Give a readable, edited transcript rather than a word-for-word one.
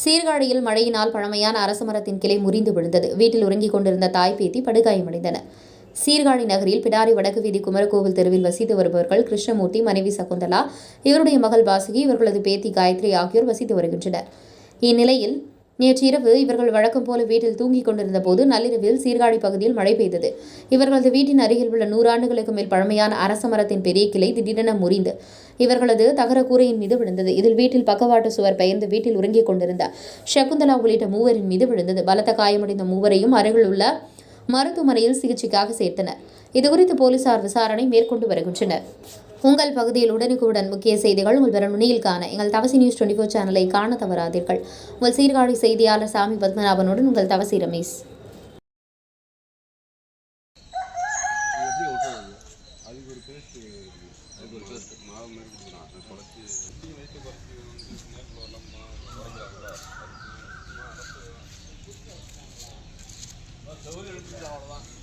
சீர்காழியில் மழையினால் பழமையான அரச மரத்தின் கிளை முறிந்து விழுந்தது. வீட்டில் உறங்கிக் கொண்டிருந்த தாய், பேத்தி படுகாயமடைந்தனர். சீர்காழி நகரில் பிடாரி வடக்கு வீதி குமரகோவில் தெருவில் வசித்து வருபவர்கள் கிருஷ்ணமூர்த்தி, மனைவி சகுந்தலா, இவருடைய மகள் வாசுகி, இவர்களது பேத்தி காயத்ரி ஆகியோர் வசித்து வருகின்றனர். இந்நிலையில் நேற்று இரவு இவர்கள் வழக்கம் போல வீட்டில் தூங்கிக் கொண்டிருந்த போது நள்ளிரவில் சீர்காழி பகுதியில் மழை பெய்தது. இவர்களது வீட்டின் அருகில் உள்ள 100 ஆண்டுகளுக்கு மேல் பழமையான அரச மரத்தின் பெரிய கிளை திடீரென முறிந்து இவர்களது தகர கூரையின் மீது விழுந்தது. இதில் வீட்டில் பக்கவாட்டு சுவர் பெயர்ந்து வீட்டில் உறங்கிக் கொண்டிருந்த சகுந்தலா உள்ளிட்ட மூவரின் மீது விழுந்தது. பலத்த காயமடைந்த மூவரையும் அருகில் உள்ள மருத்துவமனையில் சிகிச்சைக்காக சேர்த்தனர். இதுகுறித்து போலீசார் விசாரணை மேற்கொண்டு வருகின்றனர். உங்கள் பகுதியில் உடனுக்குடன் முக்கிய செய்திகள் உங்கள் வர நுனியில் காண எங்கள் தவசி நியூஸ் 24 சேனலை காண தவறாதீர்கள். உங்கள் சீர்காழி செய்தியாளர் சாமி பத்மநாபனுடன் உங்கள் தவசி ரமேஷ். அவ்வளோதான்.